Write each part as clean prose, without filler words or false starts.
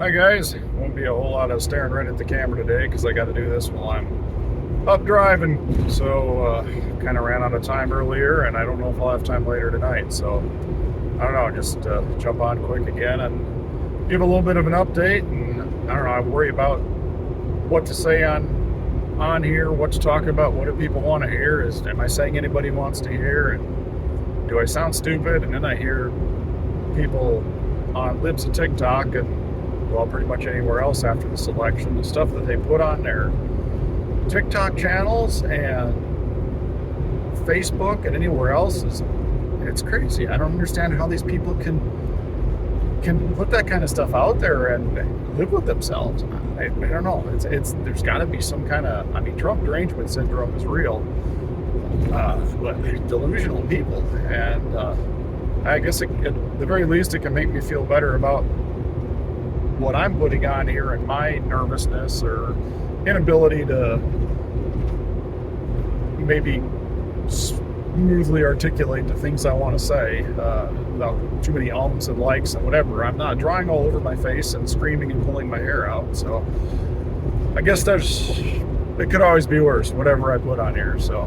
Hi guys, won't be a whole lot of staring right at the camera today because I got to do this while I'm up driving. So kind of ran out of time earlier, and I don't know if I'll have time later tonight. So I don't know, just jump on quick again and give a little bit of an update. And I don't know, I worry about what to say on here, what to talk about, what do people want to hear? Am I saying anybody wants to hear? And do I sound stupid? And then I hear people on Libs of TikTok and well, pretty much anywhere else after this election, the stuff that they put on their TikTok channels and Facebook and anywhere else it's crazy. I don't understand how these people can put that kind of stuff out there and live with themselves. I don't know. It's there's got to be some kind of. I mean, Trump derangement syndrome is real, but they're delusional people, and I guess at the very least, it can make me feel better about what I'm putting on here and my nervousness or inability to maybe smoothly articulate the things I want to say without too many ums and likes and whatever. I'm not drawing all over my face and screaming and pulling my hair out. So I guess it could always be worse, whatever I put on here. So,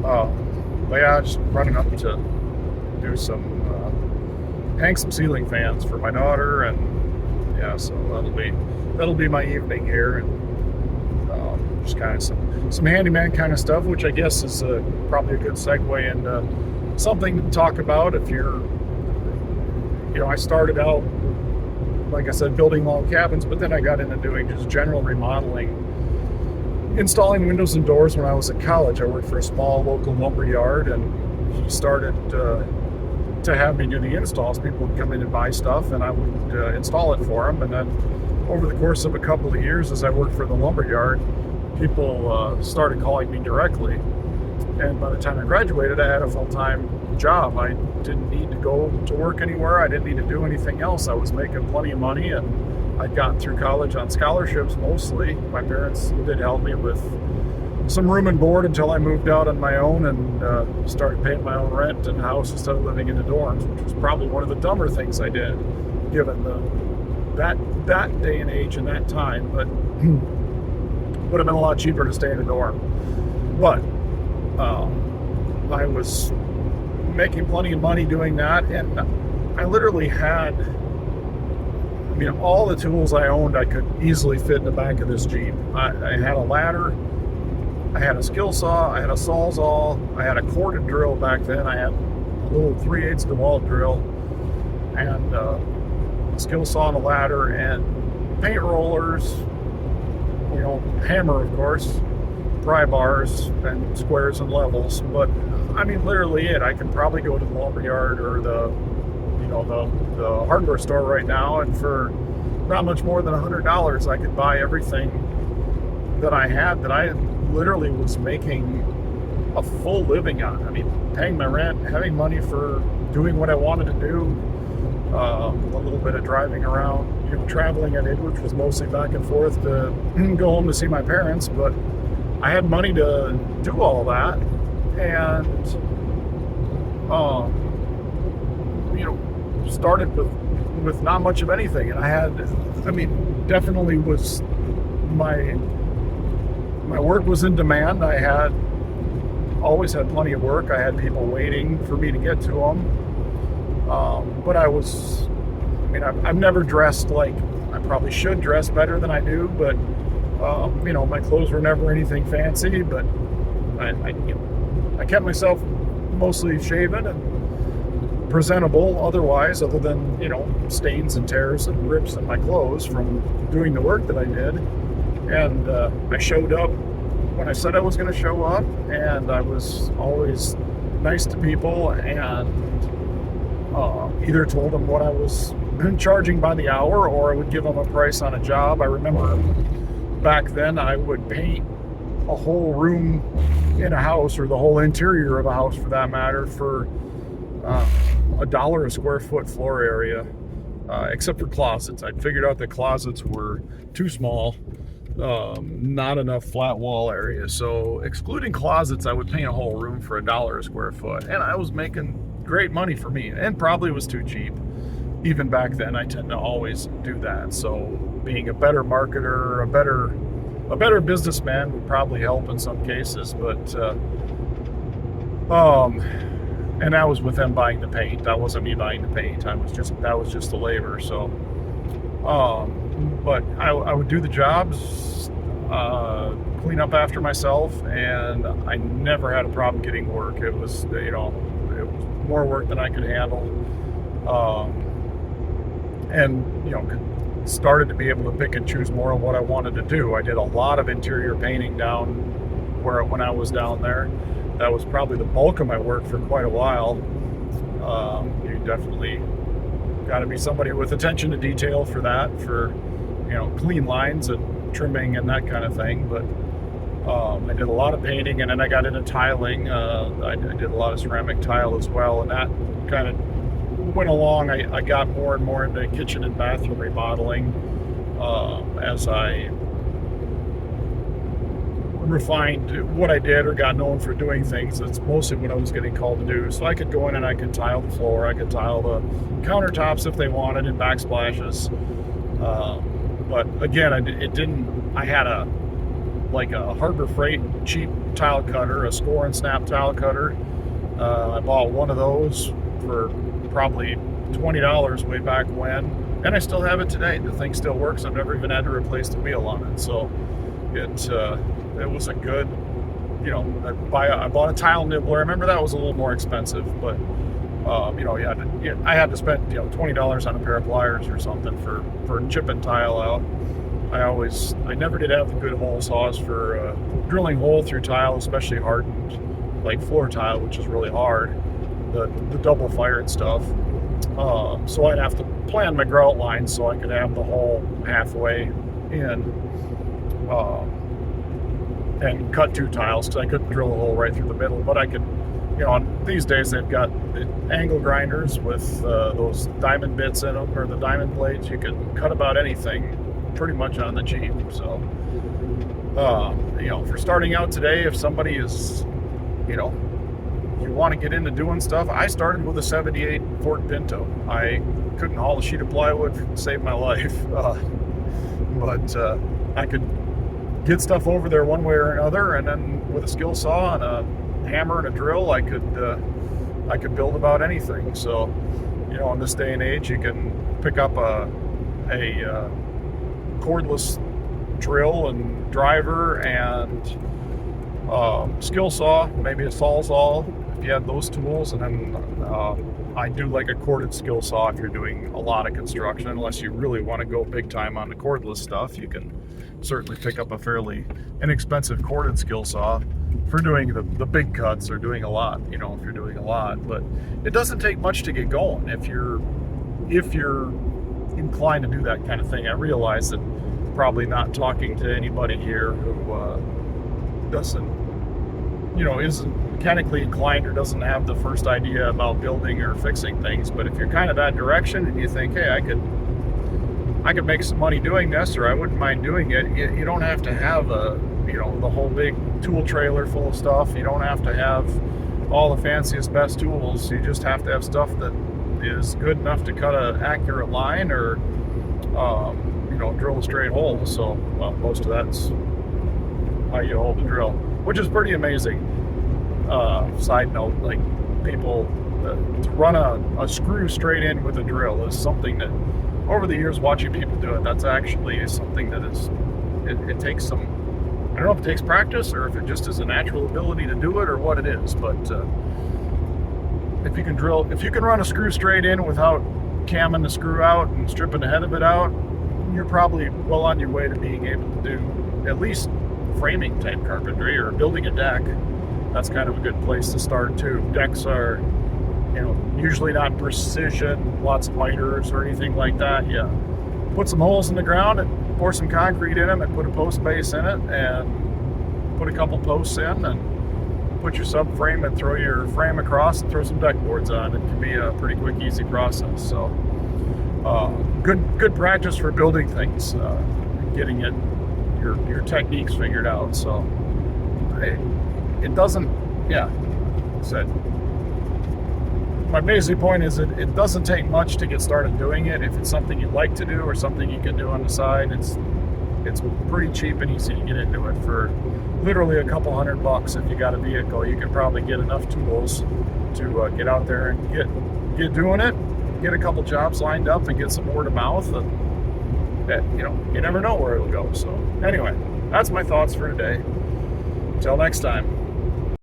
but yeah, just running up to do hang some ceiling fans for my daughter, and yeah, so that'll be my evening here, and just kind of some handyman kind of stuff, which I guess is probably a good segue into something to talk about. If I started out, like I said, building log cabins, but then I got into doing just general remodeling, installing windows and doors when I was at college. I worked for a small local lumber yard, and he started to have me do the installs. People would come in and buy stuff, and I would install it for them. And then over the course of a couple of years, as I worked for the lumber yard, people started calling me directly. And by the time I graduated, I had a full-time job. I didn't need to go to work anywhere. I didn't need to do anything else. I was making plenty of money, and I'd gotten through college on scholarships mostly. My parents did help me with some room and board until I moved out on my own and started paying my own rent in the house instead of living in the dorms, which was probably one of the dumber things I did, given that day and age and that time. But would have been a lot cheaper to stay in a dorm. But I was making plenty of money doing that, and I literally had, all the tools I owned I could easily fit in the back of this Jeep. I had a ladder, I had a skill saw, I had a sawzall, I had a corded drill back then, I had a little 3/8 DeWalt drill, and a skill saw and a ladder, and paint rollers, hammer, of course, pry bars, and squares and levels. But literally I can probably go to the lumber yard or the hardware store right now, and for not much more than $100, I could buy everything that I had that I literally was making a full living on. Paying my rent, having money for doing what I wanted to do, a little bit of driving around, traveling I did, which was mostly back and forth to go home to see my parents. But I had money to do all that, and started with not much of anything. And I had, definitely was my work was in demand. I had always had plenty of work. I had people waiting for me to get to them. But I've never dressed like I probably should dress better than I do, but my clothes were never anything fancy, but I kept myself mostly shaven and presentable otherwise, other than, stains and tears and rips in my clothes from doing the work that I did. And I showed up when I said I was going to show up, and I was always nice to people, and either told them what I was charging by the hour, or I would give them a price on a job. I remember back then I would paint a whole room in a house, or the whole interior of a house for that matter, for $1 a square foot floor area, except for closets. I'd figured out that closets were too small, not enough flat wall area. So excluding closets, I would paint a whole room for $1 a square foot, and I was making great money for me, and probably was too cheap. even back then, I tend to always do that. So being a better marketer, a better businessman would probably help in some cases. But and that was with them buying the paint. That wasn't me buying the paint. That was just the labor. So but I would do the jobs, clean up after myself, and I never had a problem getting work. It was it was more work than I could handle. And started to be able to pick and choose more of what I wanted to do. I did a lot of interior painting down when I was down there. That was probably the bulk of my work for quite a while. You definitely got to be somebody with attention to detail for that, for clean lines and trimming and that kind of thing. But I did a lot of painting, and then I got into tiling. I did a lot of ceramic tile as well, and that kind of went along. I got more and more into kitchen and bathroom remodeling as I refined what I did or got known for doing things. That's mostly what I was getting called to do. So I could go in and I could tile the floor, I could tile the countertops if they wanted, and backsplashes. But again, I had a Harbor Freight cheap tile cutter, a score and snap tile cutter. I bought one of those for probably $20 way back when, and I still have it today. The thing still works. I've never even had to replace the wheel on it. So it was a good, I bought a tile nibbler. I remember that was a little more expensive, but I had to spend $20 on a pair of pliers or something for chipping tile out. I never did have the good hole saws for drilling hole through tile, especially hardened like floor tile, which is really hard, the double fired stuff. So I'd have to plan my grout lines so I could have the hole halfway in, and cut two tiles, because I couldn't drill a hole right through the middle. But I could, these days they've got the angle grinders with those diamond bits in them, or the diamond blades. You can cut about anything pretty much on the cheap. So for starting out today, if somebody is, you want to get into doing stuff, I started with a 78 Ford Pinto. I couldn't haul a sheet of plywood to save my life, but I could get stuff over there one way or another, and then with a skill saw and a hammer and a drill, I could build about anything. So in this day and age, you can pick up a cordless drill and driver and skill saw, maybe a sawzall if you have those tools, and then I do like a corded skill saw if you're doing a lot of construction. Unless you really want to go big time on the cordless stuff, you can certainly pick up a fairly inexpensive corded skill saw for doing the big cuts, or doing a lot, if you're doing a lot. But it doesn't take much to get going if you're inclined to do that kind of thing. I realize that probably not talking to anybody here who doesn't, isn't mechanically inclined or doesn't have the first idea about building or fixing things. But if you're kind of that direction and you think, hey, I could make some money doing this, or I wouldn't mind doing it, you don't have to have the whole big tool trailer full of stuff. You don't have to have all the fanciest, best tools. You just have to have stuff that is good enough to cut an accurate line, or drill a straight hole. So, well, most of that's how you hold the drill, which is pretty amazing. Side note, like, people to run a screw straight in with a drill is something that, over the years watching people do it, that's actually something that it takes some, I don't know if it takes practice or if it just is a natural ability to do it, or what it is. But if you can run a screw straight in without camming the screw out and stripping the head of it out, you're probably well on your way to being able to do at least framing type carpentry, or building a deck. That's kind of a good place to start too. Decks are, usually not precision, lots of miters or anything like that. Yeah, put some holes in the ground and pour some concrete in them, and put a post base in it, and put a couple posts in, and put your subframe and throw your frame across and throw some deck boards on. It can be a pretty quick, easy process. So good practice for building things, getting your techniques figured out. So it doesn't, yeah, said my basic point is it doesn't take much to get started doing it. If it's something you like to do or something you can do on the side, it's pretty cheap and easy to get into it. For literally a couple $100 if you got a vehicle, you can probably get enough tools to get out there and get doing it, get a couple jobs lined up, and get some word of mouth. And you never know where it'll go. So anyway, that's my thoughts for today. Until next time.